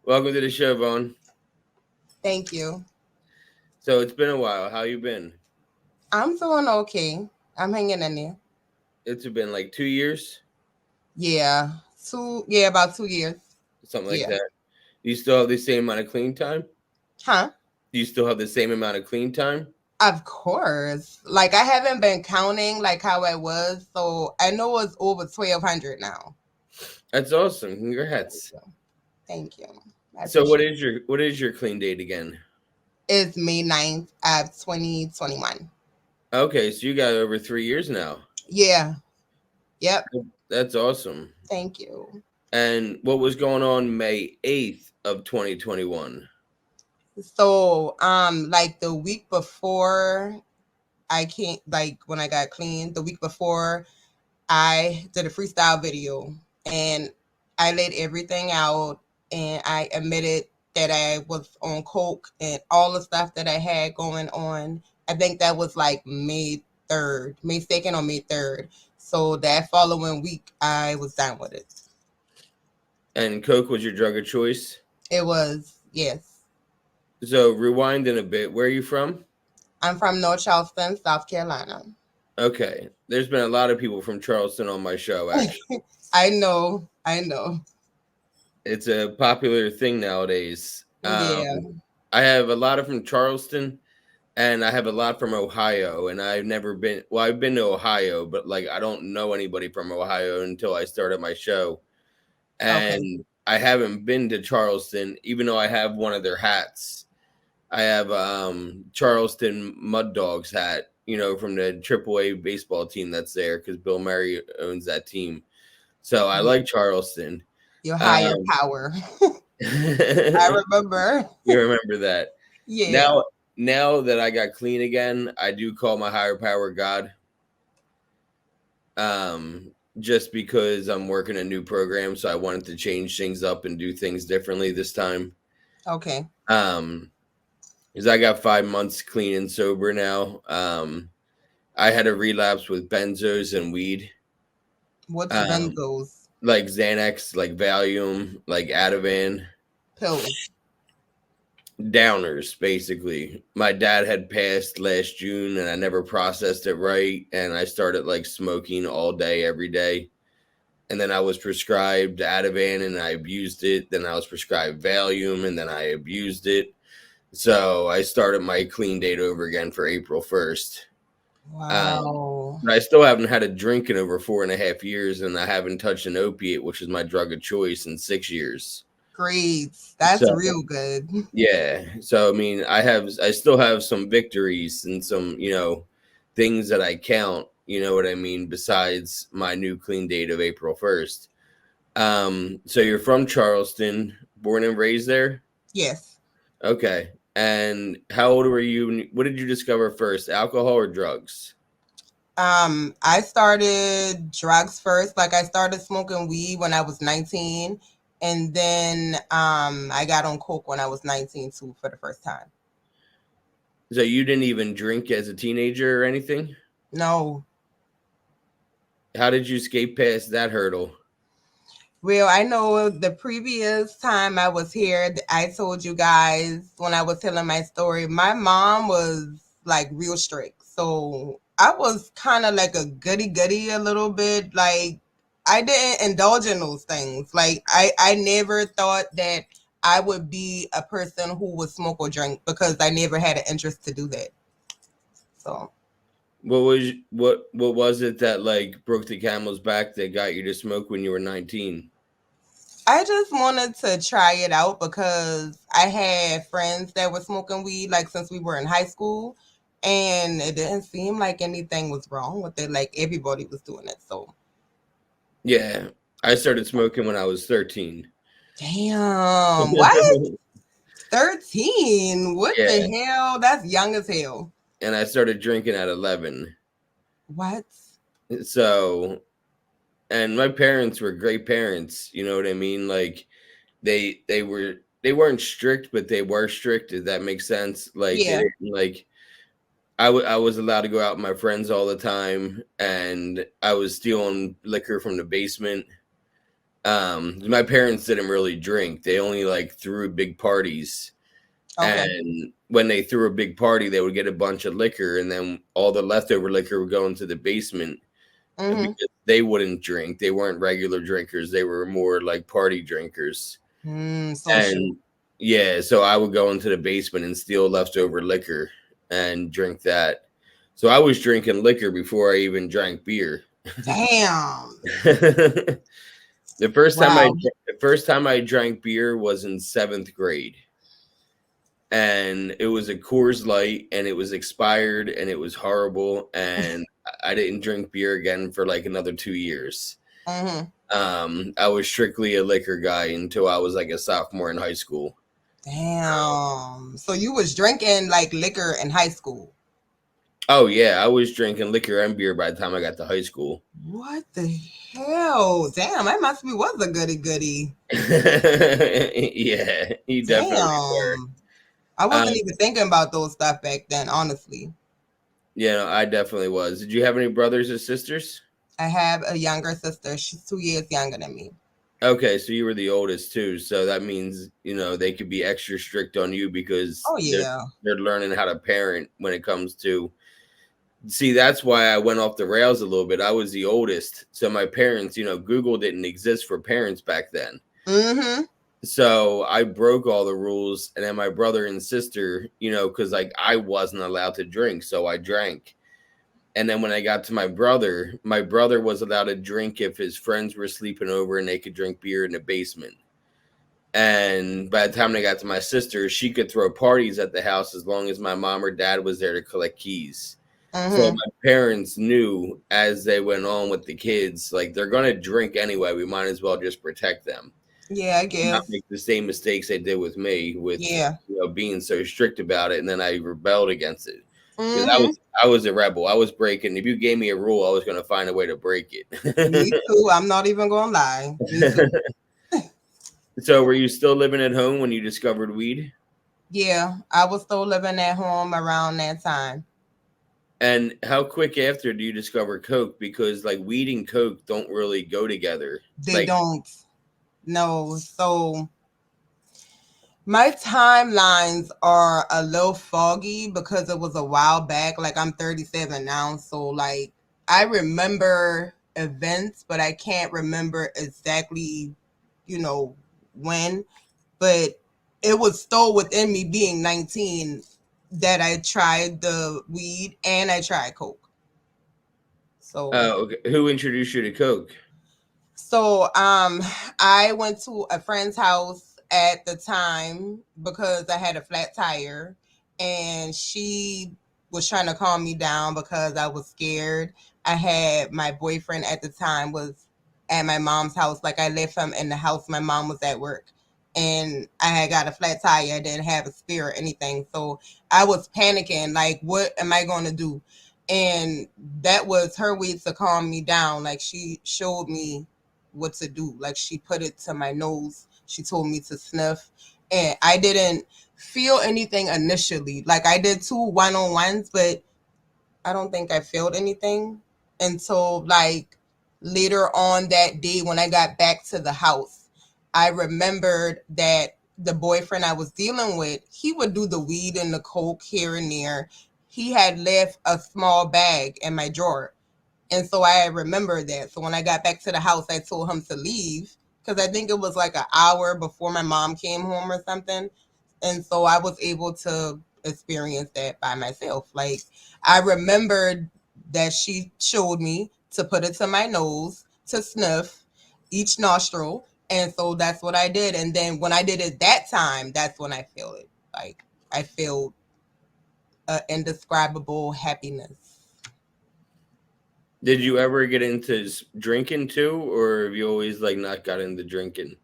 Welcome to the show, Vaughn. Thank you. So it's been a while. How you been? I'm doing okay. I'm hanging in there. It's been like 2 years, Yeah. About 2 years. something like Yeah. that. Do you still have the same amount of clean time? Huh? Do you still have the same amount of clean time? Of course. Like I haven't been counting like how I was, so I know it's over 1,200 now. That's awesome. Thank Congrats. you. Thank you. I So what appreciate is your clean date again? it. It's May 9th of 2021. Okay, so you got over 3 years now. Yeah. Yep. That's awesome. Thank you. And what was going on May 8th of 2021? So, like the week before I can't like when I got clean, the week before I did a freestyle video and I laid everything out and I admitted that I was on coke and all the stuff that I had going on. I think that was like May 3rd, May 2nd or May 3rd. So that following week, I was done with it. And Coke was your drug of choice. It was, yes. So rewinding a bit, where are you from? I'm from North Charleston, South Carolina. Okay, there's been a lot of people from Charleston on my show, actually. I know, I know. It's a popular thing nowadays. Yeah. I have a lot of from Charleston, and I have a lot from Ohio. And I've never been. Well, I've been to Ohio, but like I don't know anybody from Ohio until I started my show. Okay. And I haven't been to Charleston, even though I have one of their hats. I have Charleston Mud Dogs hat, from the AAA baseball team that's there because Bill Murray owns that team. So I Yeah. like Charleston. Your higher Um, power. I you remember. remember that. Yeah. Now that I got clean again, I do call my higher power God. Just because I'm working a new program, so I wanted to change things up and do things differently this time. Okay. Um, because I got 5 months clean and sober now. I had a relapse with benzos and weed. What's Um, benzos? like Xanax, like Valium, like Ativan. Pills. Downers, basically. My dad had passed last June and I never processed it right. And I started like smoking all day, every day. And then I was prescribed Ativan and I abused it. Then I was prescribed Valium and then I abused it. So I started my clean date over again for April 1st. Wow. But I still haven't had a drink in over 4.5 years, and I haven't touched an opiate, which is my drug of choice, in 6 years. Great. That's So real good. yeah, so I mean, I still have some victories and some things that I count. You know what I mean? Besides my new clean date of April 1st. So you're from Charleston, born and raised there? Yes. Okay. And how old were you? What did you discover first, alcohol or drugs? I started drugs first. Like I started smoking weed when I was 19. And then I got on coke when I was 19 too for the first time. So you didn't even drink as a teenager or anything? No. How did you skate past that hurdle? Well, I know the previous time I was here, I told you guys when I was telling my story, my mom was like real strict. So I was kind of like a goody goody a little bit. Like I didn't indulge in those things. Like I never thought that I would be a person who would smoke or drink because I never had an interest to do that. So What was it that like broke the camel's back that got you to smoke when you were 19? I just wanted to try it out because I had friends that were smoking weed like since we were in high school and it didn't seem like anything was wrong with it. Like everybody was doing it. So Yeah, I started smoking when I was 13. damn, what? 13? What Yeah, the hell? That's young as hell. and I started drinking at 11. What? So, and my parents were great parents, you know what I mean? Like they weren't strict, but they were strict, if that makes sense. Like they Yeah. didn't like I was allowed to go out with my friends all the time, and I was stealing liquor from the basement. My parents didn't really drink. They only like threw big parties. Okay. And when they threw a big party, they would get a bunch of liquor, and then all the leftover liquor would go into the basement Mm-hmm. because they wouldn't drink. They weren't regular drinkers. They were more like party drinkers. Social. And yeah, so I would go into the basement and steal leftover liquor and drink that. So I was drinking liquor before I even drank beer. Damn. the first time I Wow. the first time I drank beer was in 7th grade. And it was a Coors Light, and it was expired, and it was horrible, and I didn't drink beer again for like another 2 years. Mm-hmm. I was strictly a liquor guy until I was like a sophomore in high school. Damn. So you was drinking like liquor in high school? Oh yeah, I was drinking liquor and beer by the time I got to high school. What the hell? Damn, I must be was a goody goody. Yeah, you definitely were. Damn. I Um, wasn't even thinking about those stuff back then, honestly. yeah, no, I definitely was. Did you have any brothers or sisters? I have a younger sister. She's 2 years younger than me. Okay, so you were the oldest too, so that means they could be extra strict on you because Oh they're yeah. they're learning how to parent when it comes to. See, that's why I went off the rails a little bit. I was the oldest, so my parents, Google didn't exist for parents back then. Mm-hmm. So I broke all the rules, and then my brother and sister, because like I wasn't allowed to drink, so I drank. And then when I got to my brother was allowed to drink if his friends were sleeping over and they could drink beer in the basement. And by the time I got to my sister, she could throw parties at the house as long as my mom or dad was there to collect keys. So Mm-hmm. my parents knew as they went on with the kids, like they're going to drink anyway. We might as well just protect them, Yeah, I not guess. make the same mistakes they did with me with Yeah. being so strict about it. And then I rebelled against it because I Mm-hmm. was I was a rebel. I was breaking. If you gave me a rule, I was going to find a way to break Me it. too. I'm not even gonna lie. Me too. So were you still living at home when you discovered weed? Yeah, I was still living at home around that time. And how quick after do you discover coke? Because like weed and coke don't really go together. They Like, don't know. So my timelines are a little foggy because it was a while back. Like I'm 37 now, so like I remember events, but I can't remember exactly, you know, when. But it was still within me being 19 that I tried the weed and I tried coke. So okay. Who introduced you to coke? So I went to a friend's house at the time because I had a flat tire and she was trying to calm me down because I was scared. I had my boyfriend at the time was at my mom's house. Like I left him in the house. My mom was at work and I had got a flat tire. I didn't have a spare or anything. So I was panicking, like, what am I going to do? And that was her way to calm me down. Like she showed me what to do. Like she put it to my nose. She told me to sniff. And I didn't feel anything initially. Like I did 2 1-on-1s, but I don't think I felt anything until like later on that day when I got back to the house. I remembered that the boyfriend I was dealing with, he would do the weed and the coke here and there. He had left a small bag in my drawer. And so I remember that. So when I got back to the house, I told him to leave because I think it was like an hour before my mom came home or something. And so I was able to experience that by myself. Like I remembered that she showed me to put it to my nose to sniff each nostril. And so that's what I did. And then when I did it that time, that's when I felt it. Like I felt indescribable happiness. Did you ever get into drinking too, or have you always like not got into drinking?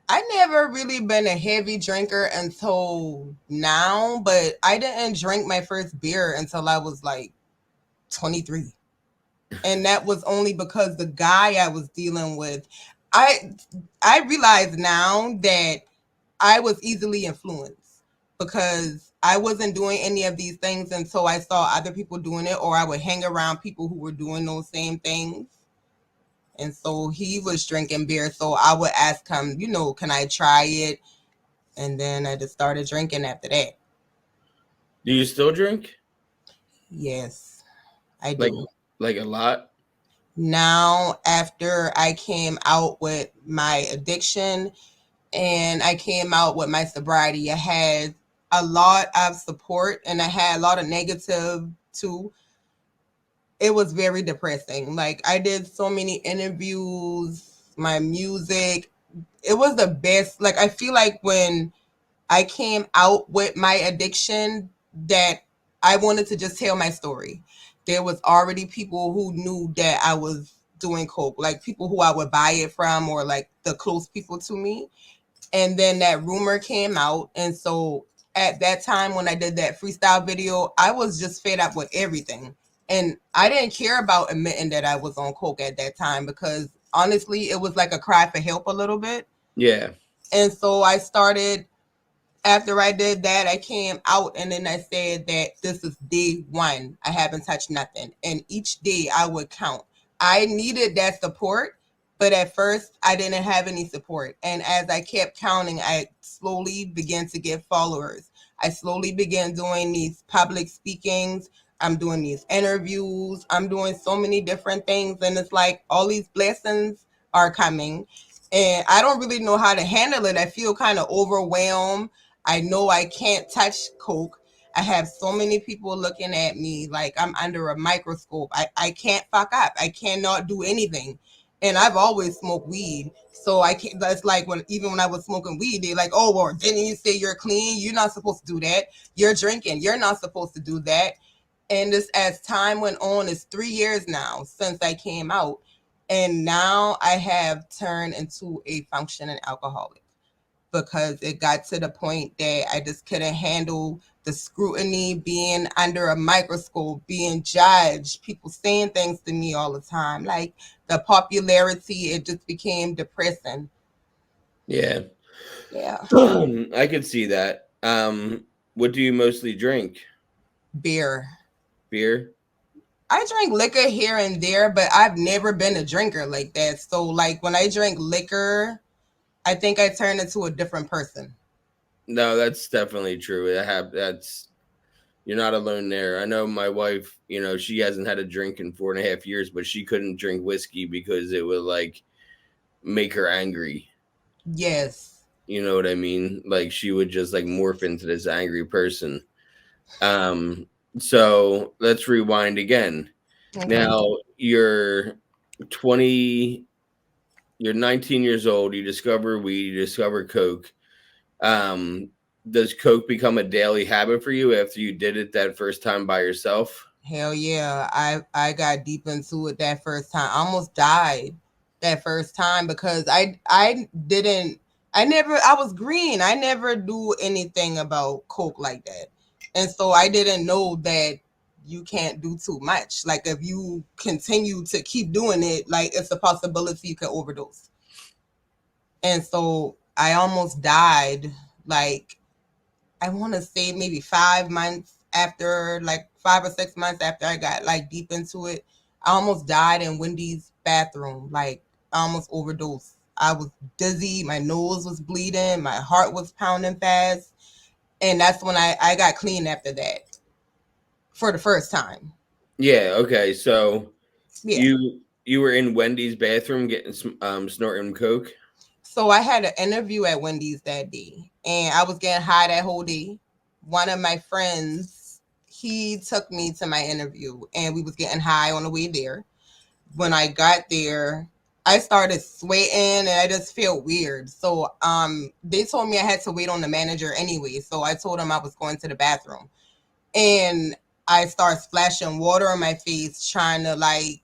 I never really been a heavy drinker until now, but I didn't drink my first beer until I was like 23. And that was only because the guy I was dealing with, I I realize now that I was easily influenced because I wasn't doing any of these things until I saw other people doing it or I would hang around people who were doing those same things. And so he was drinking beer. So I would ask him, can I try it? And then I just started drinking after that. Do you still drink? Yes, I Like do. like a lot? Now, after I came out with my addiction and I came out with my sobriety, I had a lot of support and I had a lot of negative too. It was very depressing. Like, I did so many interviews, my music. It was the best. Like, I feel like when I came out with my addiction, that I wanted to just tell my story. There was already people who knew that I was doing coke, like people who I would buy it from or like the close people to me. And then that rumor came out, and so at that time when I did that freestyle video, I was just fed up with everything. And I didn't care about admitting that I was on coke at that time because honestly, it was like a cry for help a little bit. Yeah. And so I started, after I did that, I came out and then I said that this is day one. I haven't touched nothing. And each day I would count. I needed that support, but at first I didn't have any support. And as I kept counting, I slowly began to get followers. I slowly began doing these public speakings. I'm doing these interviews. I'm doing so many different things. And it's like all these blessings are coming. And I don't really know how to handle it. I feel kind of overwhelmed. I know I can't touch coke. I have so many people looking at me like I'm under a microscope. I can't fuck up. I cannot do anything. And I've always smoked weed. So I can't, that's like when, even when I was smoking weed, they're like, oh, well, didn't you say you're clean? You're not supposed to do that. You're drinking. You're not supposed to do that. And this, as time went on, it's 3 years now since I came out. And now I have turned into a functioning alcoholic because it got to the point that I just couldn't handle the scrutiny, being under a microscope, being judged, people saying things to me all the time. Like the popularity, it just became depressing. Yeah. Yeah. I could see that. What do you mostly drink? Beer. Beer? I drink liquor here and there, but I've never been a drinker like that. So, like, when I drink liquor, I think I turn into a different person. No, that's definitely true. That's you're not alone there. I know my wife, she hasn't had a drink in 4.5 years, but she couldn't drink whiskey because it would like make her angry. Yes. You know what I mean? Like she would just like morph into this angry person. Um, so let's rewind again. Okay. Now you're 20, you're 19 years old, you discover weed, you discover coke. Um, does coke become a daily habit for you after you did it that first time by yourself? Hell yeah. I got deep into it that first time. I almost died that first time because I was green. I never do anything about coke like that. And so I didn't know that you can't do too much. Like if you continue to keep doing it, like it's a possibility you could overdose. And so I almost died, like I want to say maybe 5 months after, like 5 or 6 months after I got like deep into it. I almost died in Wendy's bathroom. Like I almost overdosed. I was dizzy. My nose was bleeding. My heart was pounding fast. And that's when I got clean after that for the first time. Yeah, okay. So Yeah. you were in Wendy's bathroom getting snorting coke? So I had an interview at Wendy's that day and I was getting high that whole day. One of my friends, he took me to my interview and we was getting high on the way there. When I got there, I started sweating and I just felt weird. So they told me I had to wait on the manager anyway. So I told him I was going to the bathroom. And I start splashing water on my face, trying to like,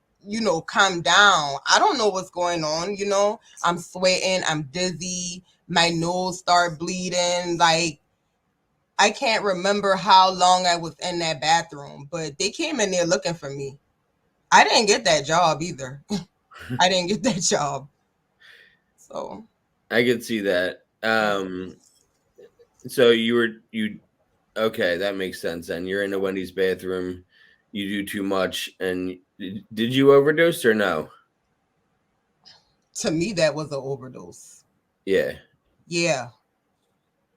calm down. I don't know what's going on. I'm sweating, I'm dizzy, my nose start bleeding. Like I can't remember how long I was in that bathroom, but they came in there looking for me. I didn't get that job either. I didn't get that job. So I could see that. yeah. So you okay, that makes sense then. You're in a Wendy's bathroom, you do too much, and did you overdose or no? To me, that was an overdose. Yeah. Yeah,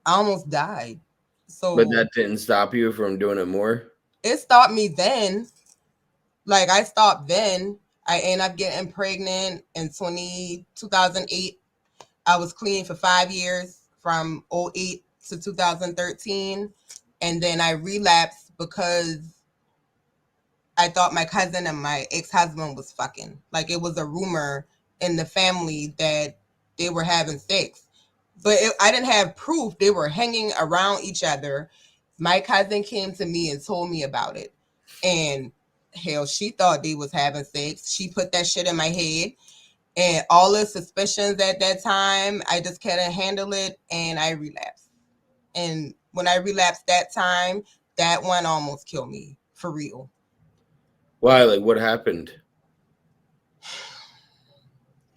I almost died. But So that didn't stop you from doing it more? it stopped me then. Like I stopped then. I ended up getting pregnant in 2008. I was clean for 5 years from '08 to 2013. And then I relapsed because I thought my cousin and my ex-husband was fucking. Like it was a rumor in the family that they were having sex. But I didn't have proof. They were hanging around each other. My cousin came to me and told me about it. And hell, she thought they was having sex. She put that shit in my head. And all the suspicions at that time, I just couldn't handle it and I relapsed. And when I relapsed that time, that one almost killed me for real. Why? Like, what happened?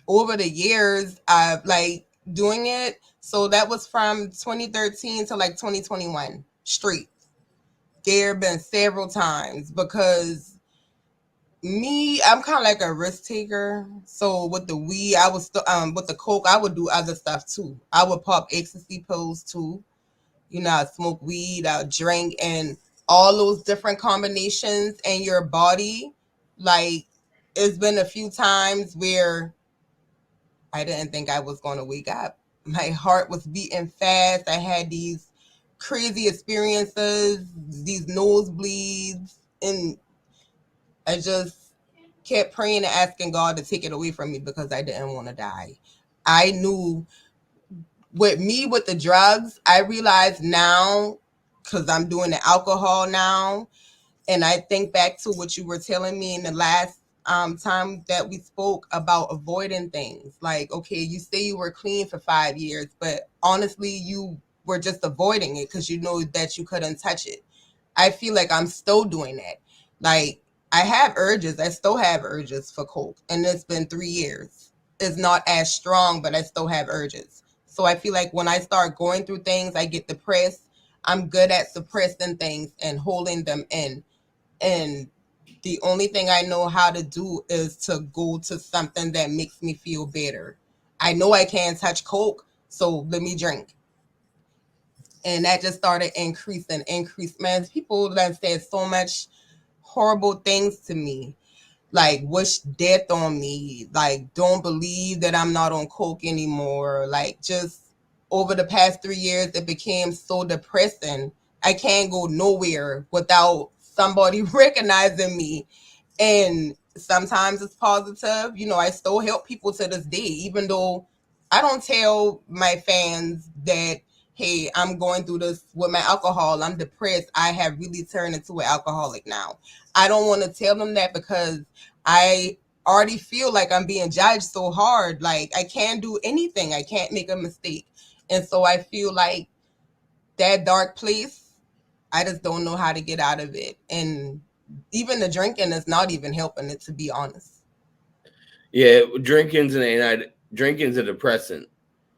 Over the years, I've like doing it. So that was from 2013 to like 2021 straight. There have been several times because me, I'm kind of like a risk taker. So with the weed, I was with the coke, I would do other stuff too. I would pop ecstasy pills too. You know, I smoke weed, I drink, and all those different combinations in your body. Like, it's been a few times where I didn't think I was going to wake up. My heart was beating fast. I had these crazy experiences, these nosebleeds, and I just kept praying and asking God to take it away from me because I didn't want to die. I knew with me with the drugs, I realize now because I'm doing the alcohol now, and I think back to what you were telling me in the last time that we spoke about avoiding things. Like, okay, you say you were clean for 5 years, but honestly, you were just avoiding it because you know that you couldn't touch it. I feel like I'm still doing that. Like, I have urges. I still have urges for coke, and it's been 3 years. It's not as strong, but I still have urges. So I feel like when I start going through things, I get depressed. I'm good at suppressing things and holding them in. And the only thing I know how to do is to go to something that makes me feel better. I know I can't touch coke, so let me drink. And that just started increase. Man, people that said so much horrible things to me, like wish death on me, like don't believe that I'm not on coke anymore. Like just over the past 3 years, it became so depressing. I can't go nowhere without somebody recognizing me. And sometimes it's positive. You know, I still help people to this day, even though I don't tell my fans that, hey, I'm going through this with my alcohol. I'm depressed. I have really turned into an alcoholic now. I don't want to tell them that because I already feel like I'm being judged so hard. Like I can't do anything. I can't make a mistake. And so I feel like that dark place, I just don't know how to get out of it. And even the drinking is not even helping it, to be honest. Yeah, drinking's a depressant.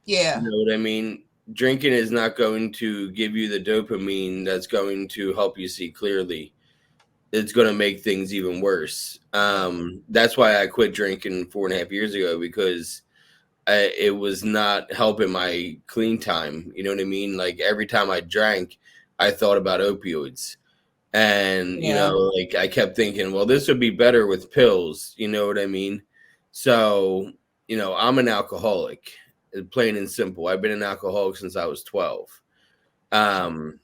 You Yeah. know what I mean? Drinking is not going to give you the dopamine that's going to help you see clearly. It's going to make things even worse. That's why I quit drinking 4.5 years ago because it was not helping my clean time. You know what I mean? Like every time I drank, I thought about opioids. And, Yeah. like I kept thinking, well, this would be better with pills. You know what I mean? So, I'm an alcoholic, plain and simple. I've been an alcoholic since I was 12. Um,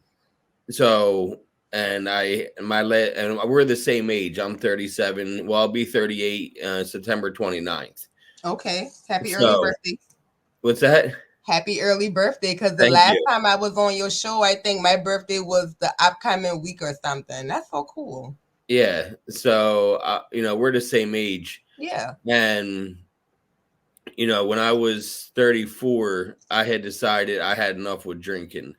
so, and and we're the same age. I'm 37. Well, I'll be 38 September 29th. Okay. Happy early So, birthday. what's that? Happy early birthday. Because the Thank last you. time I was on your show, I think my birthday was the upcoming week or something. That's so cool. Yeah. So, we're the same age. Yeah. And, when I was 34, I had decided I had enough with drinking.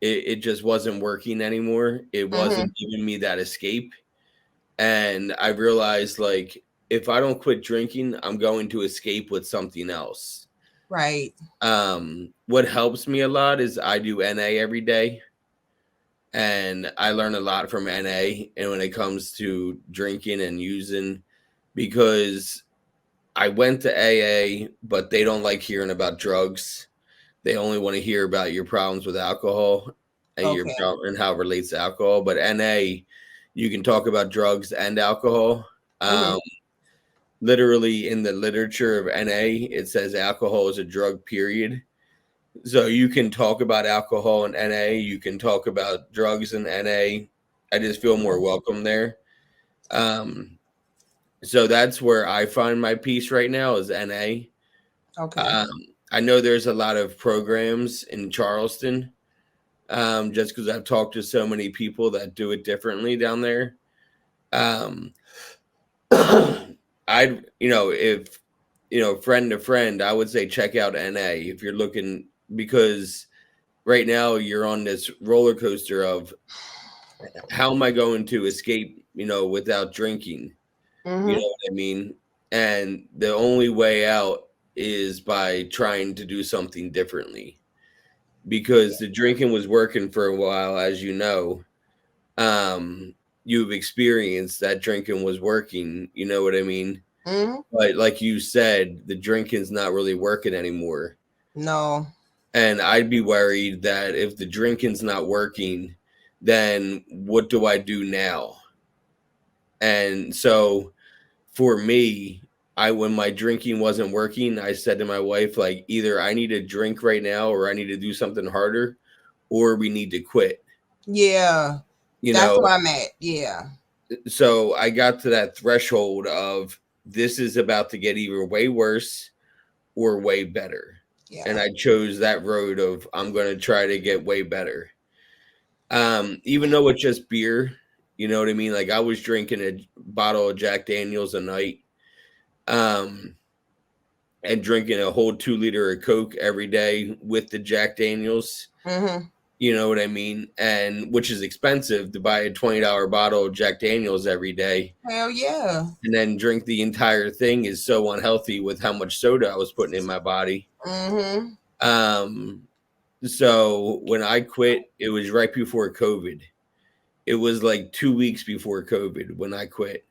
It just wasn't working anymore. It Mm-hmm. wasn't giving me that escape. And I realized, like, if I don't quit drinking, I'm going to escape with something else. Right. What helps me a lot is I do NA every day. And I learn a lot from NA. And when it comes to drinking and using, because I went to AA, but they don't like hearing about drugs. They only want to hear about your problems with alcohol and your Okay. and how it relates to alcohol. But NA, you can talk about drugs and alcohol. Mm-hmm. Um, Literally in the literature of NA, it says alcohol is a drug, period. So you can talk about alcohol in NA, you can talk about drugs in NA. I just feel more welcome there. Um, so that's where I find my peace right now is NA. Okay. Um, I know there's a lot of programs in Charleston, just because I've talked to so many people that do it differently down there. Um, I'd, if, friend to friend, I would say check out NA if you're looking, because right now you're on this roller coaster of how am I going to escape, without drinking? You know Mm-hmm. what I mean? And the only way out is by trying to do something differently, because the drinking was working for a while, as you know. You've experienced that drinking was working, you know what I mean? Mm-hmm. But like you said, the drinking's not really working anymore. No. And I'd be worried that if the drinking's not working, then what do I do now? And so for me, when my drinking wasn't working, I said to my wife, like, either I need to drink right now or I need to do something harder or we need to quit, Yeah. you That's know? where I'm at. Yeah. So I got to that threshold of this is about to get either way worse or way better. And Yeah. I chose that road of I'm going to try to get way better. Even though it's just beer, you know what I mean? Like I was drinking a bottle of Jack Daniels a night, um, and drinking a whole 2 liter of Coke every day with the Jack Daniels. Mm-hmm. You know what I mean? And which is expensive to buy a $20 bottle of Jack Daniels every day Hell yeah. and then drink the entire thing is so unhealthy with how much soda I was putting in my body. Mm-hmm. Um, so when I quit, it was right before COVID. It was like 2 weeks before COVID when I quit.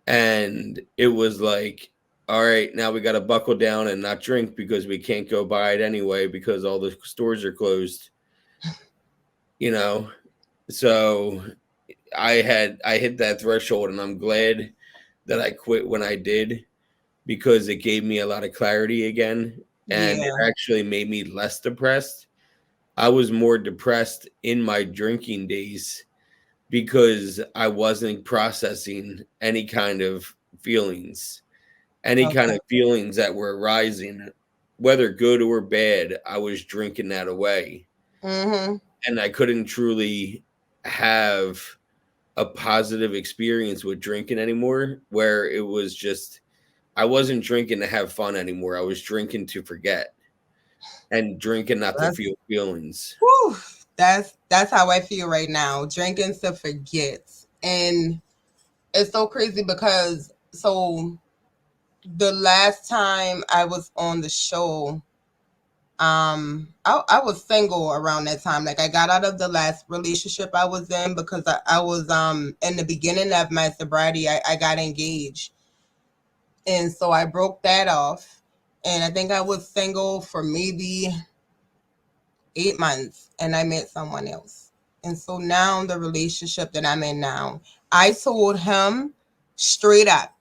And it was like, all right, now we got to buckle down and not drink because we can't go buy it anyway because all the stores are closed, you know? So I hit that threshold and I'm glad that I quit when I did because it gave me a lot of clarity again and it Yeah. actually made me less depressed. I was more depressed in my drinking days because I wasn't processing any kind of feelings, any kind Okay. of feelings that were arising, whether good or bad. I was drinking that away, Mm-hmm. and I couldn't truly have a positive experience with drinking anymore, where it was just I wasn't drinking to have fun anymore. I was drinking to forget and drinking not to That's feel feelings. whew, that's how I feel right now. Drinking to forget. And it's so crazy because so the last time I was on the show, I was single around that time. Like I got out of the last relationship I was in because I was in the beginning of my sobriety, I got engaged. And so I broke that off. And I think I was single for maybe 8 months and I met someone else. And so now the relationship that I'm in now, I told him straight up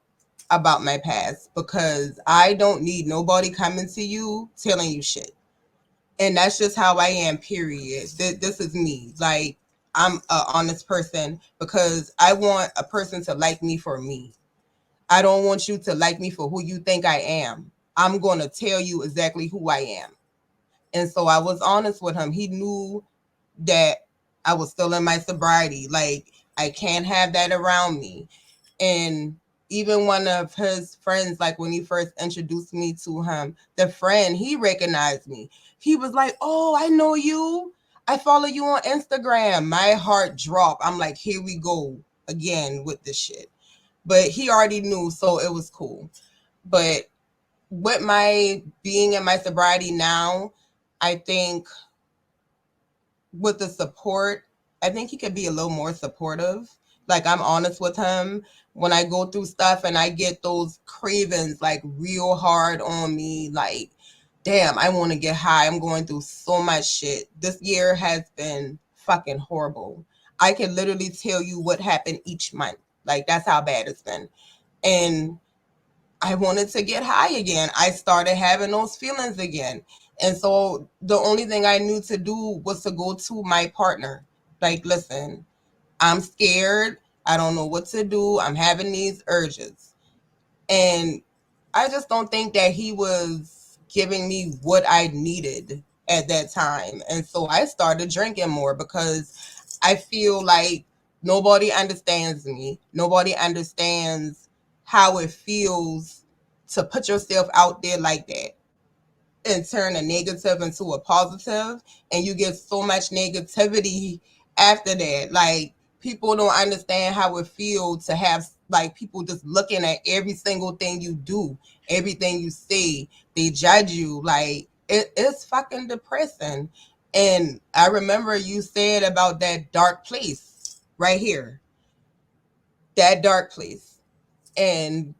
about my past because I don't need nobody coming to you telling you shit. And that's just how I am, period. This is me. Like, I'm an honest person because I want a person to like me for me. I don't want you to like me for who you think I am. I'm going to tell you exactly who I am. And so I was honest with him. He knew that I was still in my sobriety. Like, I can't have that around me. And even one of his friends, like when he first introduced me to him, the friend, he recognized me. He was like, "Oh, I know you. I follow you on Instagram." My heart dropped. I'm like, here we go again with this shit. But he already knew, so it was cool. But with my being in my sobriety now, I think with the support, I think he could be a little more supportive Like, I'm honest with him. When I go through stuff and I get those cravings like real hard on me, like, damn, I want to get high. I'm going through so much shit. This year has been fucking horrible. I can literally tell you what happened each month. Like, that's how bad it's been. And I wanted to get high again. I started having those feelings again. And so the only thing I knew to do was to go to my partner. Like, listen, I'm scared. I don't know what to do. I'm having these urges. And I just don't think that he was giving me what I needed at that time. And so I started drinking more because I feel like nobody understands me. Nobody understands how it feels to put yourself out there like that and turn a negative into a positive, and you get so much negativity after that. Like, people don't understand how it feels to have like people just looking at every single thing you do, everything you say. They judge you. Like, it's fucking depressing. And I remember you said about that dark place right here, that dark place. And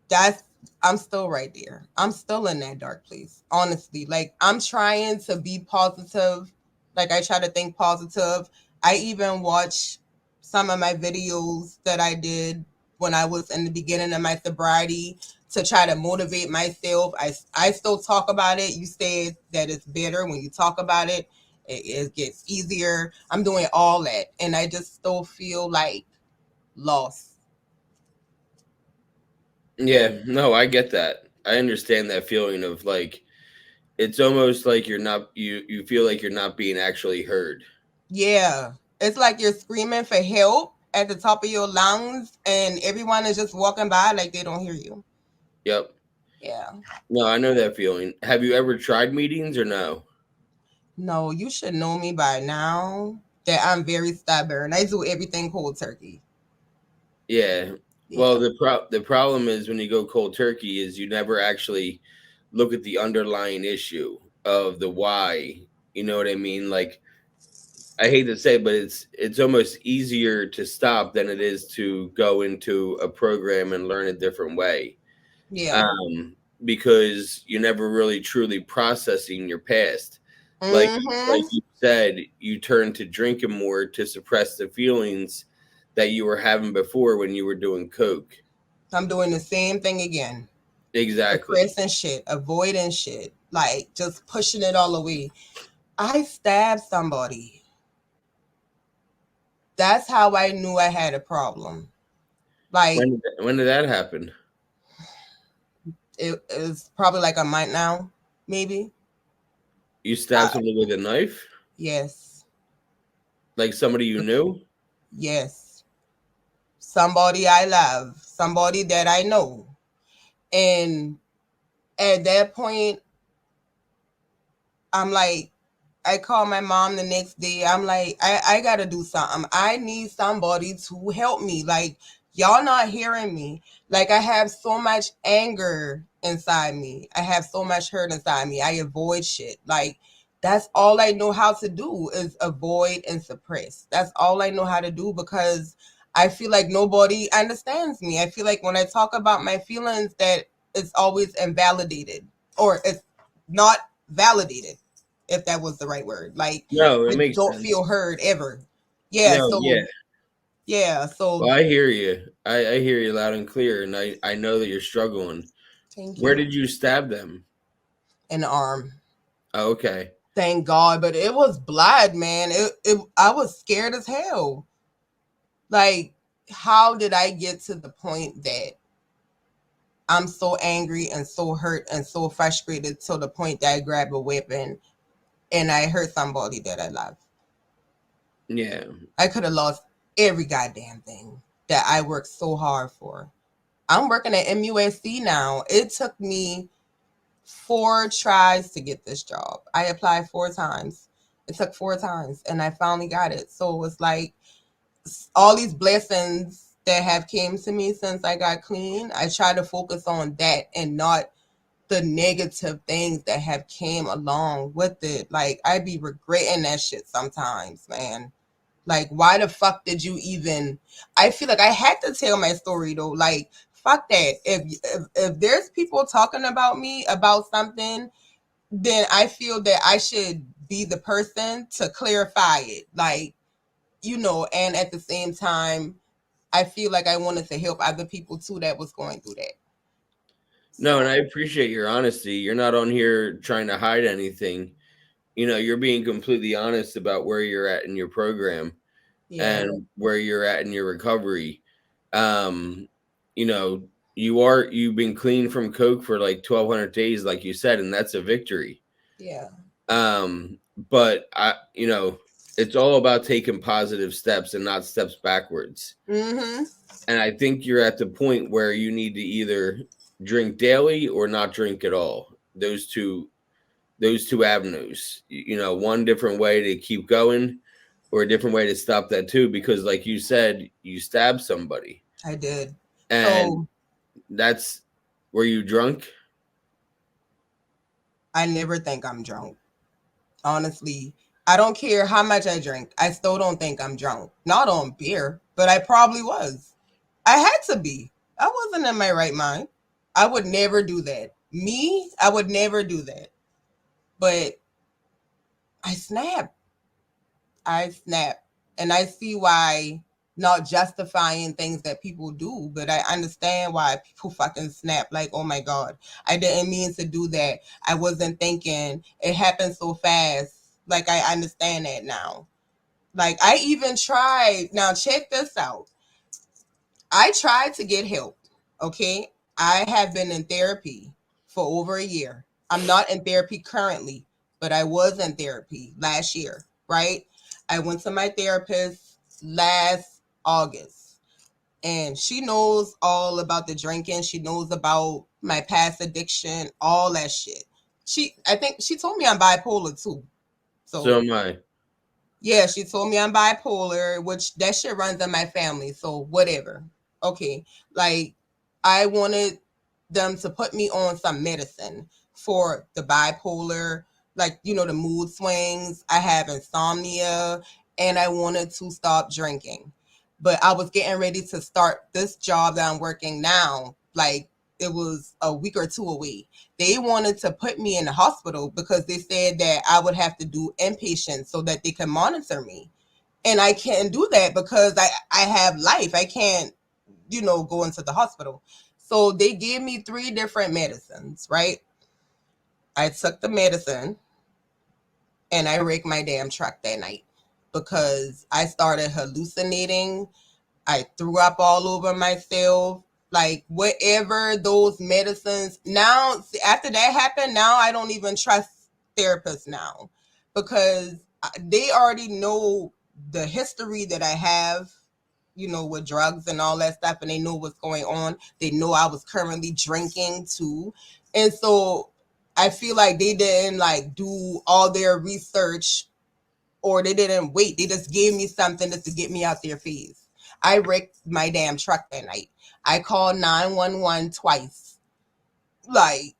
that's I'm still right there. I'm still in that dark place. Honestly. Like, I'm trying to be positive. Like, I try to think positive. I even watch some of my videos that I did when I was in the beginning of my sobriety to try to motivate myself. I still talk about it. You said that it's better when you talk about it. It gets easier. I'm doing all that. And I just still feel like lost. Yeah, no, I get that. I understand that feeling of like it's almost like you feel like you're not being actually heard. Yeah. It's like you're screaming for help at the top of your lungs and everyone is just walking by like they don't hear you. Yep. Yeah. No, I know that feeling. Have you ever tried meetings or no? No, you should know me by now that I'm very stubborn. I do everything cold turkey. Yeah. Well, Yeah. the problem is when you go cold turkey is you never actually look at the underlying issue of the why. You know what I mean? Like I hate to say it, but it's almost easier to stop than it is to go into a program and learn a different way. Yeah. Um, because you're never really truly processing your past. Like Mm-hmm. you said, you turn to drinking more to suppress the feelings that you were having before when you were doing coke. I'm doing the same thing again. Exactly. Suppressing shit, avoiding shit, like just pushing it all away. I stabbed somebody. That's how I knew I had a problem. Like, When did that happen? it is probably like a month now, maybe. You stabbed Uh, somebody with a knife? yes, Like somebody you knew? yes. Somebody I love, somebody that I know. And at that point, I'm like, I call my mom the next day. I'm like, I gotta do something. I need somebody to help me. Like, y'all not hearing me. Like, I have so much anger inside me. I have so much hurt inside me. I avoid shit. Like, that's all I know how to do is avoid and suppress. That's all I know how to do because I feel like nobody understands me. I feel like when I talk about my feelings that it's always invalidated or it's not validated, if that was the right word. Like, No, it I makes don't sense. feel heard ever. Yeah, No, yeah. so yeah, Well, so I hear you. I hear you loud and clear, and I know that you're struggling. thank Where you. did you stab them? In the arm. Oh, okay. Thank God, but it was blood, man. It I was scared as hell. Like, how did I get to the point that I'm so angry and so hurt and so frustrated to the point that I grab a weapon and I hurt somebody that I love? Yeah. I could have lost every goddamn thing that I worked so hard for. I'm working at MUSC now. It took me 4 tries to get this job. I applied 4 times. It took 4 times and I finally got it. So it was like all these blessings that have came to me since I got clean. I try to focus on that and not the negative things that have came along with it. Like, I be regretting that shit sometimes, man. Like, why the fuck did you even? I feel like I had to tell my story though. Like, fuck that. If there's people talking about me about something, then I feel that I should be the person to clarify it. Like, and at the same time, I feel like I wanted to help other people too that was going through that. No, and I So appreciate your honesty. You're not on here trying to hide anything. You're being completely honest about where you're at in your program yeah, and where you're at in your recovery. Um, you know, you've been clean from coke for like 1,200 days, like you said, and that's a victory. yeah. But it's all about taking positive steps and not steps backwards. Mm-hmm. And I think you're at the point where you need to either drink daily or not drink at all. Those two avenues. One different way to keep going or a different way to stop that too, because like you said, you stabbed somebody. I did. And So that's were you drunk? I never think I'm drunk. Honestly, I don't care how much I drink. I still don't think I'm drunk. Not on beer, but I probably was. I had to be. I wasn't in my right mind. I would never do that. Me, I would never do that. But I snapped. I snapped. And I see why, not justifying things that people do, but I understand why people fucking snap. Like, oh my God, I didn't mean to do that. I wasn't thinking. It happened so fast. Like, I understand that now. Like, I even tried. Now, check this out. I tried to get help. Okay. I have been in therapy for over a year. I'm not in therapy currently, but I was in therapy last year, right? I went to my therapist last August, and she knows all about the drinking. She knows about my past addiction, all that shit. I think she told me I'm bipolar too. So So am I. yeah, she told me I'm bipolar, which that shit runs in my family. So whatever. Okay. Like, I wanted them to put me on some medicine for the bipolar, like, the mood swings. I have insomnia, and I wanted to stop drinking. But I was getting ready to start this job that I'm working now. Like, it was a week or two away. They wanted to put me in the hospital because they said that I would have to do inpatient so that they can monitor me. And I can't do that because I have life. I can't, go into the hospital. So they gave me 3 different medicines, right? I took the medicine and I wrecked my damn truck that night because I started hallucinating. I threw up all over myself. Like, whatever those medicines. Now, after that happened, now I don't even trust therapists now because they already know the history that I have, with drugs and all that stuff, and they know what's going on. They know I was currently drinking too. And so I feel like they didn't like do all their research, or they didn't wait. They just gave me something just to get me out their face. I wrecked my damn truck that night. I called 911 twice. Like,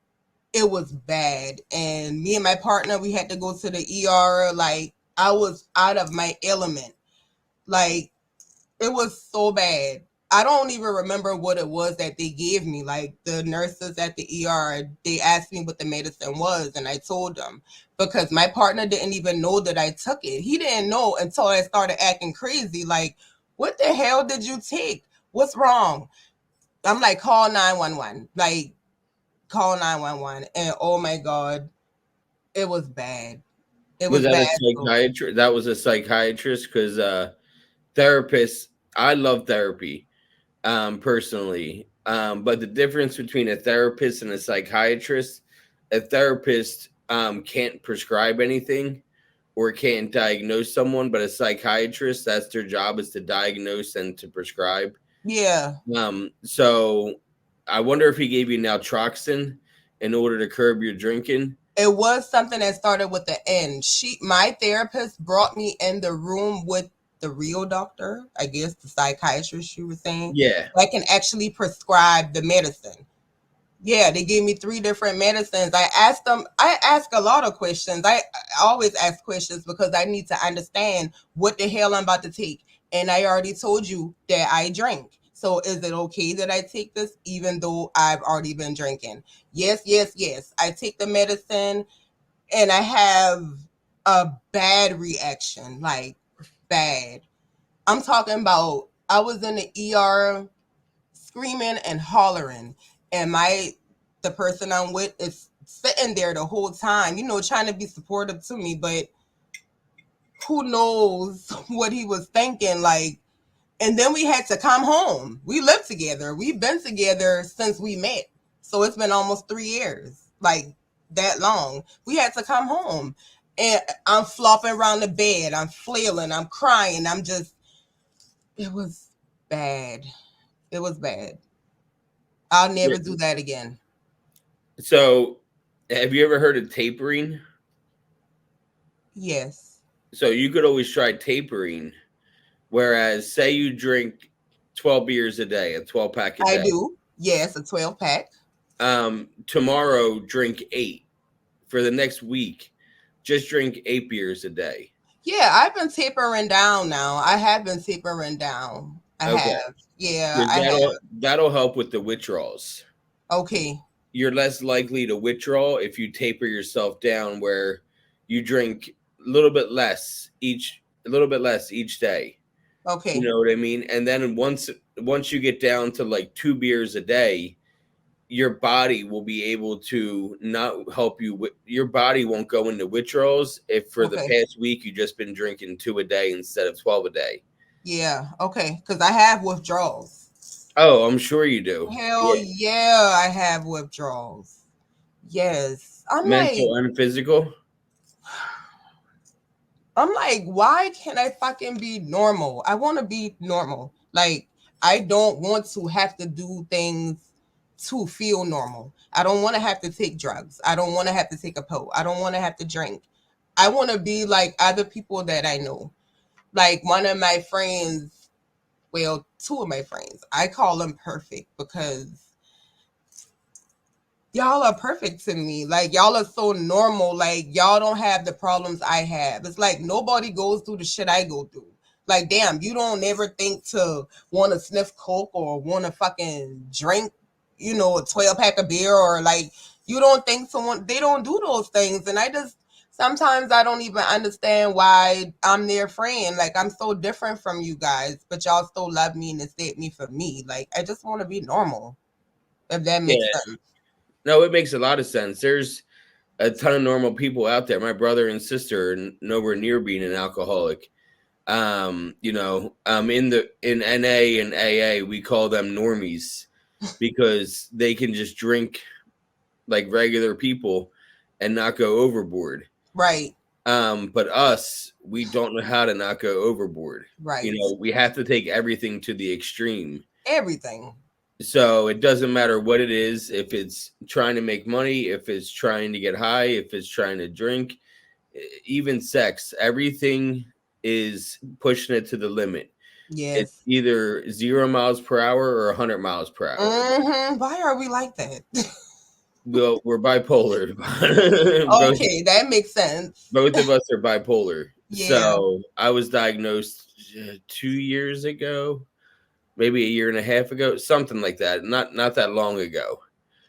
it was bad. And me and my partner, we had to go to the ER. Like, I was out of my element. Like, it was so bad. I don't even remember what it was that they gave me. Like, the nurses at the ER, they asked me what the medicine was, and I told them because my partner didn't even know that I took it. He didn't know until I started acting crazy. Like, what the hell did you take? What's wrong? I'm like, call 911. Like, call 911. And oh my God, it was bad. It Was was that bad. a psychiatrist? That was a psychiatrist because therapists. I love therapy, personally. But the difference between a therapist and a therapist can't prescribe anything or can't diagnose someone, but a psychiatrist, that's their job is to diagnose and to prescribe. Yeah. So I wonder if he gave you naltrexone in order to curb your drinking. It was something that started with the N. My therapist brought me in the room with the real doctor, I guess the psychiatrist you were saying, Yeah. that can actually prescribe the medicine. Yeah, they gave me three different medicines. I asked them, I ask a lot of questions. I always ask questions because I need to understand what the hell I'm about to take. And I already told you that I drink. So is it okay that I take this even though I've already been drinking? Yes, yes, yes. I take the medicine and I have a bad reaction, like bad. I'm talking about I was in the ER screaming and hollering, and the person I'm with is sitting there the whole time, trying to be supportive to me, but who knows what he was thinking, like. And then we had to come home. We lived together. We've been together since we met. So it's been almost 3 years, like that long. We had to come home. And I'm flopping around the bed. I'm flailing. I'm crying. It was bad. It was bad. I'll Yeah. never do that again. So, have you ever heard of tapering? Yes, So you could always try tapering. Whereas, say you drink 12 beers a day, a 12 pack a I day. do. Yes, a 12 pack. Tomorrow, drink 8. For the next week, just drink 8 beers a day. Yeah, I've been tapering down now. I have been tapering down. I Okay. have. Yeah, Because I have. that'll help with the withdrawals. Okay. You're less likely to withdraw if you taper yourself down where you drink a little bit less each day. You Okay. know what I mean? And then once you get down to like 2 beers a day, your body will be able to not help you with your body won't go into withdrawals if for the Okay. past week you just been drinking 2 a day instead of 12 a day. Yeah. Okay. Because I have withdrawals. Oh, I'm sure you do. Hell Yeah. yeah, I have withdrawals. Yes. Mental and physical. I'm like, why can't I fucking be normal? I want to be normal. Like, I don't want to have to do things to feel normal. I don't want to have to take drugs. I don't want to have to take a pill. I don't want to have to drink. I want to be like other people that I know. Like one of my friends, well, two of my friends, I call them perfect because y'all are perfect to me. Like y'all are so normal. Like y'all don't have the problems I have. It's like nobody goes through the shit I go through. Like damn, you don't ever think to want to sniff coke or want to fucking drink, a 12 pack of beer or like you don't think someone they don't do those things. And I just sometimes I don't even understand why I'm their friend. Like I'm so different from you guys, but y'all still love me and accept me for me. Like I just want to be normal. If that makes Yeah. sense. No, it makes a lot of sense. There's a ton of normal people out there. My brother and sister are nowhere near being an alcoholic. In NA and AA, we call them normies because they can just drink like regular people and not go overboard. Right. But us, we don't know how to not go overboard. Right. We have to take everything to the extreme. Everything. So it doesn't matter what it is, if it's trying to make money, if it's trying to get high, if it's trying to drink, even sex, everything is pushing it to the limit. It's Yes. either 0 miles per hour or 100 miles per hour. Why are we like that? Well, we're bipolar. both Okay, that makes sense. both of us are bipolar. Yeah. So I was diagnosed 2 years ago, maybe a year and a half ago, something like that. Not that long ago.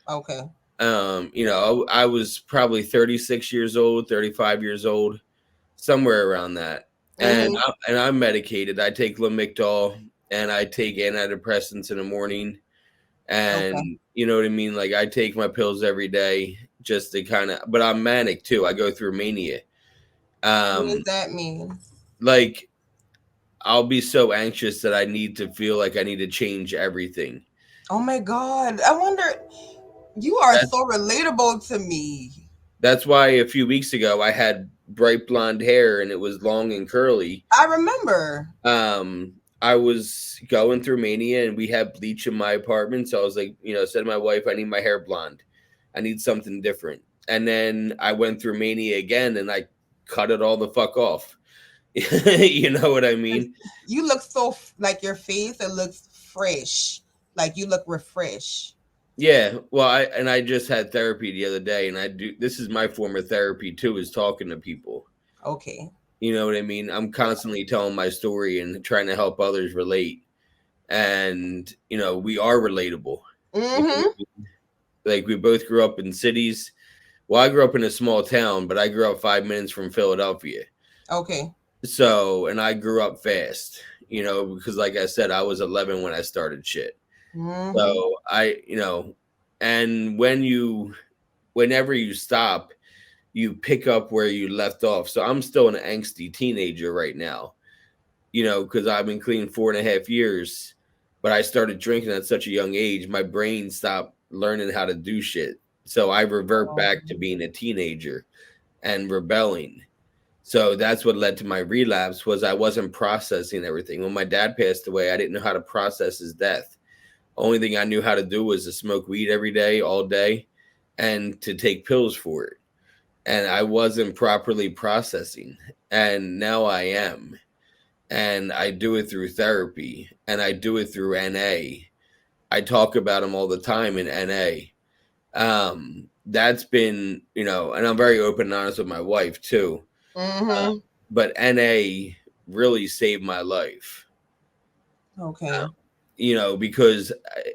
Okay. I was probably 36 years old, 35 years old, somewhere around that. And Mm-hmm. I'm medicated. I take Lamictal and I take antidepressants in the morning. Okay. And you know what I mean? Like I take my pills every day just to kind of, but I'm manic too. I go through mania. What does Um, that mean? like I'll be so anxious that I need to feel like I need to change everything. Oh my God. I wonder, you are That's so relatable to me. that's why a few weeks ago I had bright blonde hair and it was long and curly. I remember. I was going through mania and we had bleach in my apartment. So I was like, said to my wife, I need my hair blonde. I need something different. And then I went through mania again and I cut it all the fuck off. You know what I mean? You look so, like your face, it looks fresh. Like you look refreshed. Yeah, well, I just had therapy the other day, and I do. This is my form of therapy too, is talking to people. Okay. You know what I mean? I'm Yeah. constantly telling my story and trying to help others relate. And we are relatable. You know what Mm-hmm. I mean? Like we both grew up in cities. Well, I grew up in a small town, but I grew up 5 minutes from Philadelphia. Okay. So, and I grew up fast. Because like I said, I was 11 when I started shit. Mm-hmm. So and whenever you stop, you pick up where you left off. So I'm still an angsty teenager right now, because I've been clean 4.5 years, but I started drinking at such a young age. My brain stopped learning how to do shit. So I revert back to being a teenager and rebelling. So that's what led to my relapse was I wasn't processing everything. When my dad passed away, I didn't know how to process his death. Only thing I knew how to do was to smoke weed every day, all day, and to take pills for it. And I wasn't properly processing. And now I am. And I do it through therapy and I do it through NA. I talk about them all the time in NA. That's been, and I'm very open and honest with my wife too. Mm-hmm. But NA really saved my life. Okay. Because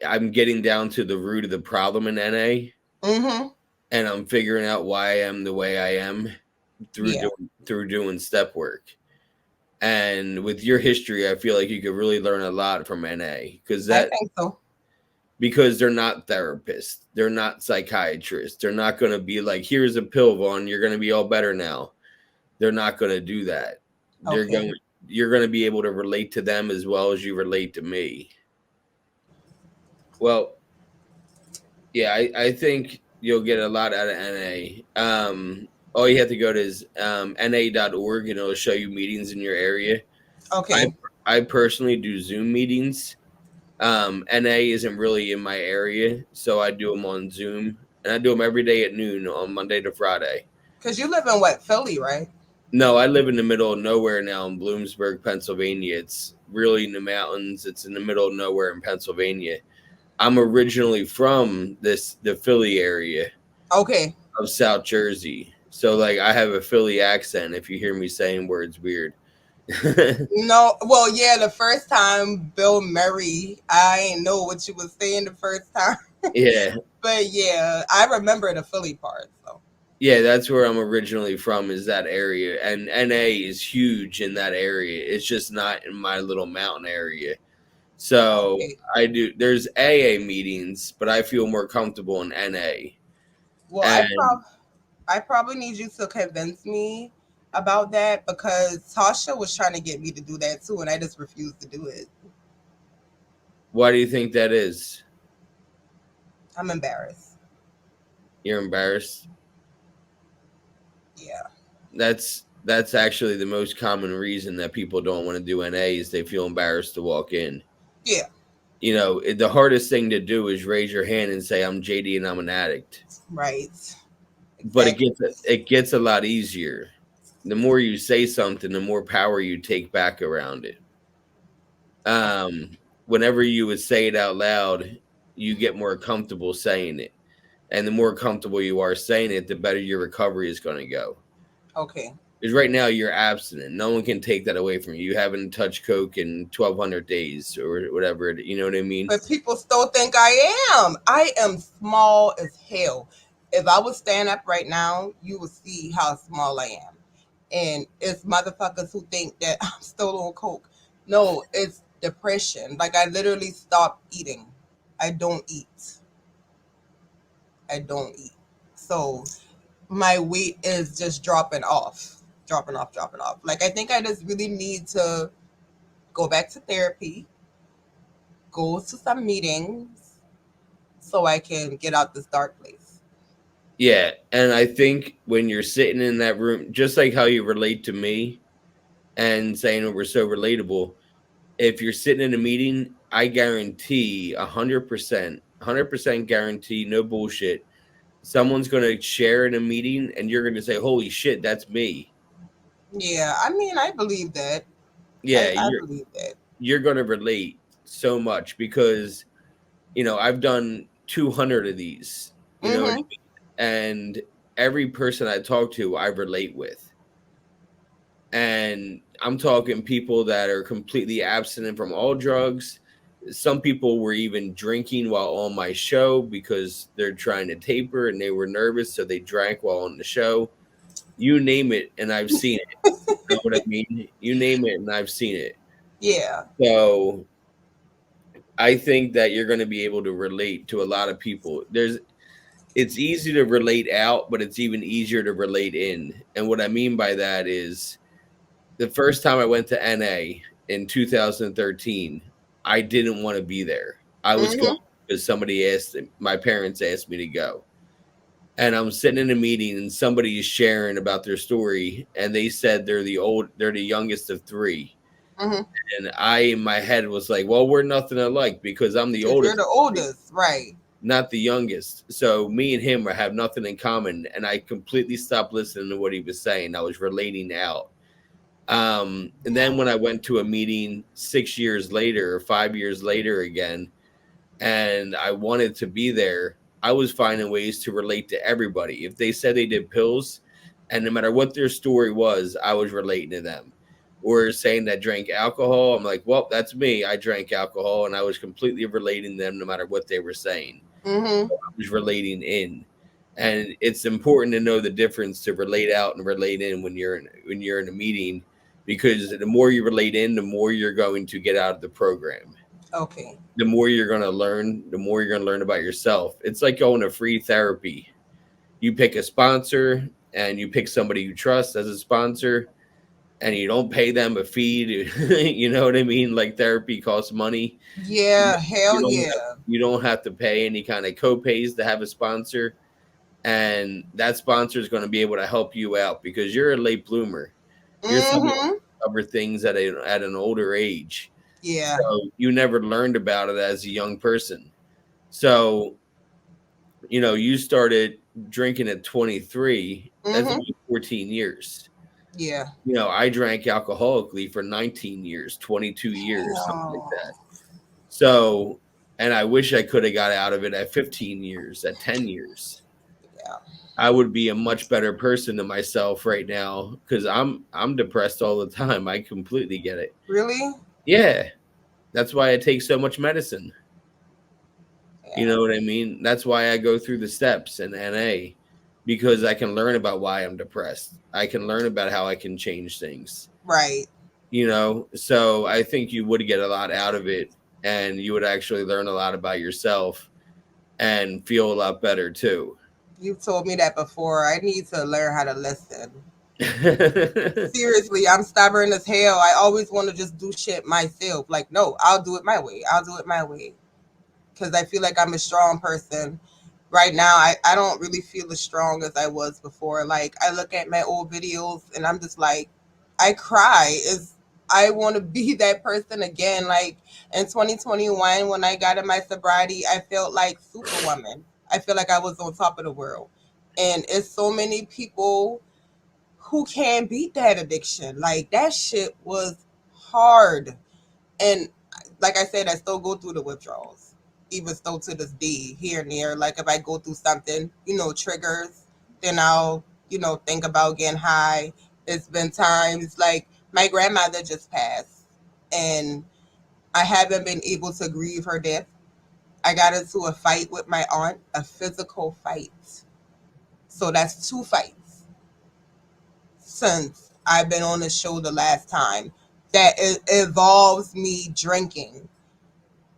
I'm getting down to the root of the problem in NA, Mm-hmm. and I'm figuring out why I am the way I am Yeah. through doing step work. And with your history, I feel like you could really learn a lot from NA I think so. because they're not therapists, they're not psychiatrists, they're not going to be like, here's a pill, Vaughn, you're going to be all better now. They're not going to do that. They're Okay. going You're going to be able to relate to them as well as you relate to me. Well, yeah, I think you'll get a lot out of NA. All you have to go to is na.org, and it'll show you meetings in your area. I Okay. I personally do Zoom meetings. NA isn't really in my area, so I do them on Zoom, and I do them every day at noon on Monday to Friday. Because you live in what, Philly, right? No, I live in the middle of nowhere now in Bloomsburg, Pennsylvania. It's really in the mountains. It's in the middle of nowhere in Pennsylvania. I'm originally from the Philly area Okay. of South Jersey. So like I have a Philly accent if you hear me saying words weird. No, well, yeah, the first time Bill Murray, I ain't know what you was saying the first time. Yeah. But yeah, I remember the Philly part. So Yeah, that's where I'm originally from, is that area. And NA is huge in that area. It's just not in my little mountain area. So okay. there's AA meetings, but I feel more comfortable in NA. Well, And I probably need you to convince me about that because Tasha was trying to get me to do that too, and I just refused to do it. why do you think that is? I'm embarrassed. You're embarrassed? Yeah. That's actually the most common reason that people don't want to do NA is they feel embarrassed to walk in. Yeah. The hardest thing to do is raise your hand and say I'm JD and I'm an addict. Right. But Exactly. it gets a lot easier. The more you say something, the more power you take back around it. Whenever you would say it out loud, you get more comfortable saying it. And the more comfortable you are saying it, the better your recovery is going to go. Okay. Because right now you're abstinent. No one can take that away from you. You haven't touched coke in 1,200 days or whatever. You know what I mean? But people still think I am. I am small as hell. If I would stand up right now, you would see how small I am. And it's motherfuckers who think that I'm still on coke. No, it's depression. Like I literally stopped eating. I don't eat. I don't eat. So my weight is just dropping off, dropping off, dropping off. Like I think I just really need to go back to therapy, go to some meetings so I can get out this dark place. Yeah. And I think when you're sitting in that room, just like how you relate to me and saying we're so relatable, if you're sitting in a meeting, I guarantee 100% guarantee, no bullshit. Someone's going to share in a meeting and you're going to say, holy shit, that's me. Yeah, I mean, I believe that. Yeah, I believe that. you're going to relate so much because I've done 200 of these, you know what I Mm-hmm. mean? And every person I talk to, I relate with. And I'm talking people that are completely abstinent from all drugs. Some people were even drinking while on my show because they're trying to taper and they were nervous, so they drank while on the show. You name it, and I've seen it. You know what I mean? You name it, and I've seen it. Yeah. So I think that you're going to be able to relate to a lot of people. It's easy to relate out, but it's even easier to relate in. And what I mean by that is the first time I went to NA in 2013, I didn't want to be there. I was going Mm-hmm. because my parents asked me to go. And I'm sitting in a meeting and somebody is sharing about their story and they said they're the youngest of three. Mm-hmm. And I in my head was like, well, we're nothing alike because I'm the Because you're oldest, the oldest, right? not the youngest. So me and him have nothing in common. And I completely stopped listening to what he was saying. I was relating out. And then when I went to a meeting 6 years later or 5 years later again, and I wanted to be there, I was finding ways to relate to everybody. If they said they did pills, and no matter what their story was, I was relating to them. Or saying that drank alcohol, I'm like, well, that's me. I drank alcohol, and I was completely relating to them no matter what they were saying. Mm-hmm. I was relating in. And it's important to know the difference to relate out and relate in when you're in a meeting, because the more you relate in, the more you're going to get out of the program. Okay. The more you're going to learn, the more you're going to learn about yourself. It's like going to free therapy. You pick a sponsor and you pick somebody you trust as a sponsor, and you don't pay them a fee to, you know what I mean? Like therapy costs money. Yeah. You Hell don't yeah. have, you don't have to pay any kind of co-pays to have a sponsor, and that sponsor is going to be able to help you out because you're a late bloomer. You're somebody Mm-hmm. that discover things at an older age. Yeah. So you never learned about it as a young person. So, you started drinking at 23. That's Mm-hmm. only 14 years. Yeah. I drank alcoholically for 19 years, 22 years, something like that. Hell. So, and I wish I could have got out of it at 15 years, at 10 years. Yeah. I would be a much better person to myself right now because I'm depressed all the time. I completely get it. Really? Yeah, that's why I take so much medicine. You Yeah. know what I mean? That's why I go through the steps in NA, because I can learn about why I'm depressed. I can learn about how I can change things. Right. So I think you would get a lot out of it, and you would actually learn a lot about yourself and feel a lot better too. You've told me that before. I need to learn how to listen. Seriously, I'm stubborn as hell. I always want to just do shit myself. Like, no, I'll do it my way. I'll do it my way. Because I feel like I'm a strong person. Right now, I don't really feel as strong as I was before. Like, I look at my old videos and I'm just like, I cry. I want to be that person again. Like, in 2021, when I got in my sobriety, I felt like Superwoman. I feel like I was on top of the world. And it's so many people who can't beat that addiction. Like, that shit was hard. And like I said, I still go through the withdrawals, even still to this day, here and there. Like if I go through something, triggers, then I'll, think about getting high. It's been times like my grandmother just passed, and I haven't been able to grieve her death. I got into a fight with my aunt, a physical fight. So that's two fights since I've been on the show the last time. That it involves me drinking.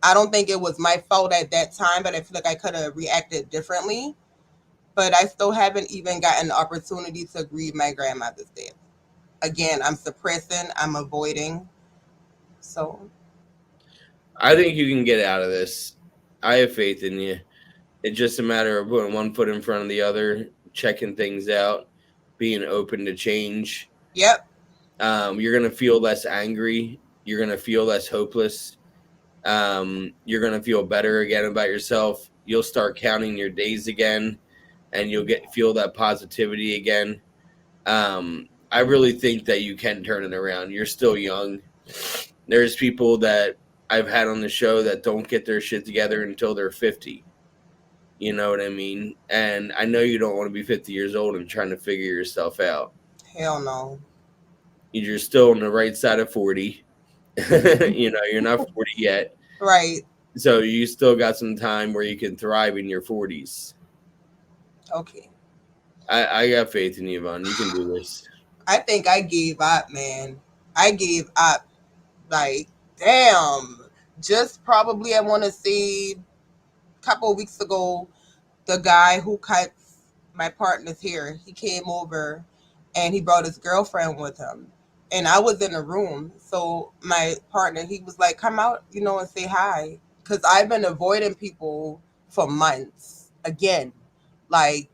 I don't think it was my fault at that time, but I feel like I could have reacted differently. But I still haven't even gotten the opportunity to grieve my grandmother's death. Again, I'm suppressing, I'm avoiding. So, I think you can get out of this. I have faith in you. It's just a matter of putting one foot in front of the other, checking things out, being open to change. yep. You're going to feel less angry. You're going to feel less hopeless. You're going to feel better again about yourself. You'll start counting your days again, and you'll feel that positivity again. I really think that you can turn it around. You're still young. There's people that I've had on the show that don't get their shit together until they're 50. You know what I mean? And I know you don't want to be 50 years old and trying to figure yourself out. Hell no. You're still on the right side of 40. You're not 40 yet. Right. So you still got some time where you can thrive in your 40s. Okay. I got faith in you, Yvonne. You can do this. I think I gave up, man. I gave up. Like, damn. Just probably, I want to say, a couple of weeks ago, the guy who cuts my partner's hair, he came over and he brought his girlfriend with him. And I was in the room. So my partner, he was like, come out, and say hi. Because I've been avoiding people for months. Again, like,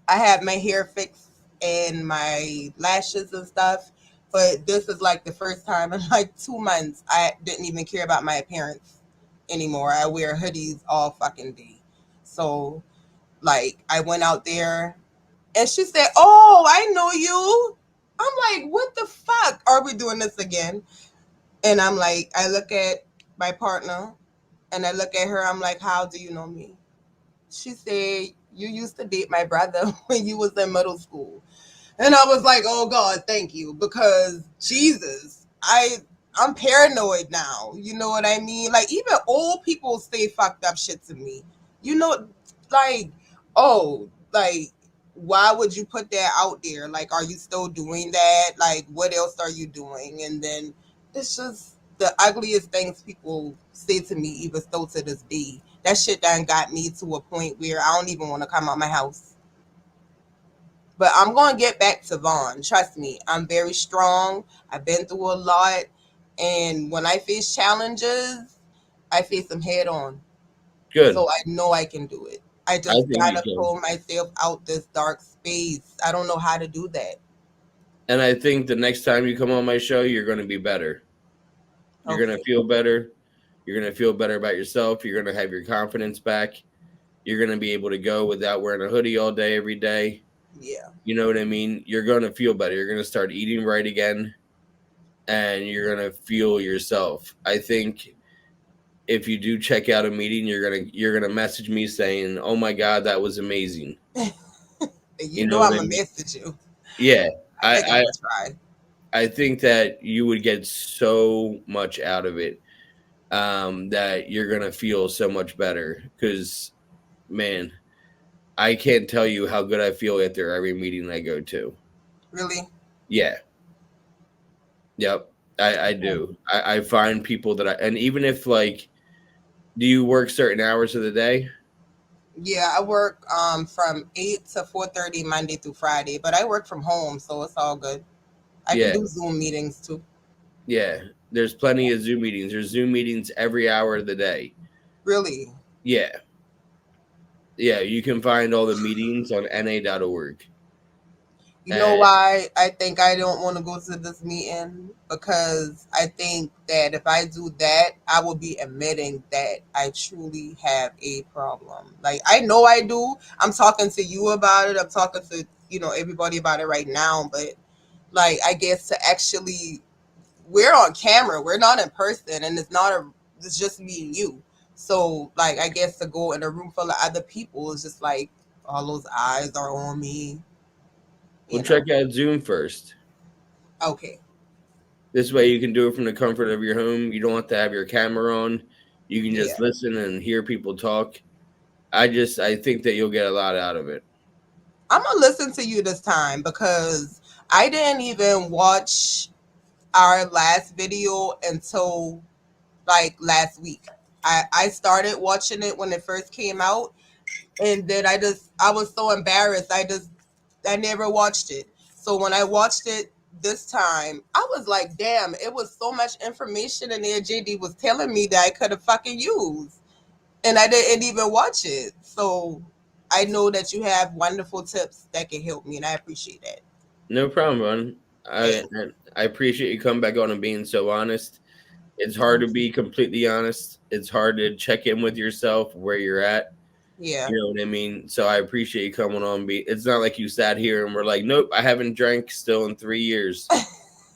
I had my hair fixed and my lashes and stuff. But this is like the first time in like 2 months I didn't even care about my appearance anymore. I wear hoodies all fucking day. So like I went out there and she said, "Oh, I know you." I'm like, "What the fuck? Are we doing this again?" And I'm like, I look at my partner and I look at her. I'm like, "How do you know me?" She said, "You used to date my brother when you was in middle school." And I was like, "Oh God, thank you," because Jesus, I'm paranoid now. You know what I mean? Like even old people say fucked up shit to me. You know, like, oh, like why would you put that out there? Like, are you still doing that? Like, what else are you doing? And then it's just the ugliest things people say to me, even still to this day. That shit done got me to a point where I don't even want to come out my house. But I'm going to get back to Vaughn. Trust me, I'm very strong. I've been through a lot. And when I face challenges, I face them head on. Good. So I know I can do it. I I just think got you to can. pull myself out this dark space. I don't know how to do that. And I think the next time you come on my show, you're going to be better. You're going to Okay. feel better. You're going to feel better about yourself. You're going to have your confidence back. You're going to be able to go without wearing a hoodie all day, every day. Yeah. You know what I mean? You're going to feel better. You're going to start eating right again and you're going to feel yourself. I think if you do check out a meeting, you're going to message me saying, "Oh my God, that was amazing." You You know know what I'm I going to mean? message you. Yeah. I think I'm I, going to try. I think that you would get so much out of it, that you're gonna feel so much better. Because, man, I can't tell you how good I feel after every meeting I go to. Really? Yeah, yep, I do. I find people that and even if like, do you work certain hours of the day? Yeah, I work from 8 to 4:30 Monday through Friday, but I work from home, so it's all good. I can Yeah, do Zoom meetings too. yeah. There's plenty of Zoom meetings. There's Zoom meetings every hour of the day. Really? Yeah, yeah. You can find all the meetings on na.org. You know why I think I don't want to go to this meeting? Because I think that if I do that, I will be admitting that I truly have a problem. Like I know I do. I'm talking to you about it. I'm talking to, everybody about it right now, but like I guess to actually we're on camera, we're not in person and it's just me and you. So like I guess to go in a room full of other people is just like all those eyes are on me, Well, you know. check out Zoom first. Okay. This way you can do it from the comfort of your home. You don't have to have your camera on. You can just Yeah. listen and hear people talk. I think that you'll get a lot out of it. I'm gonna listen to you this time because I didn't even watch our last video until like last week. I started watching it when it first came out and then I was so embarrassed. I never watched it. So when I watched it this time, I was like, damn, it was so much information in there JD was telling me that I could have fucking used. And I didn't even watch it. So I know that you have wonderful tips that can help me and I appreciate that. No problem, man. I Thanks. I appreciate you coming back on and being so honest. It's hard to be completely honest. It's hard to check in with yourself where you're at. Yeah. You know what I mean? So I appreciate you coming on. It's not like you sat here and were like, "Nope, I haven't drank still in 3 years."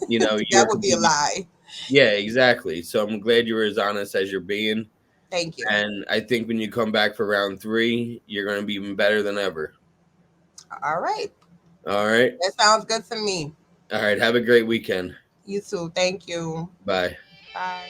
You know, That you're would be a completely. lie. Yeah, exactly. So I'm glad you were as honest as you're being. Thank you. And I think when you come back for round 3, you're going to be even better than ever. All right. All right. That sounds good to me. All right. Have a great weekend. You too. Thank you. Bye. Bye.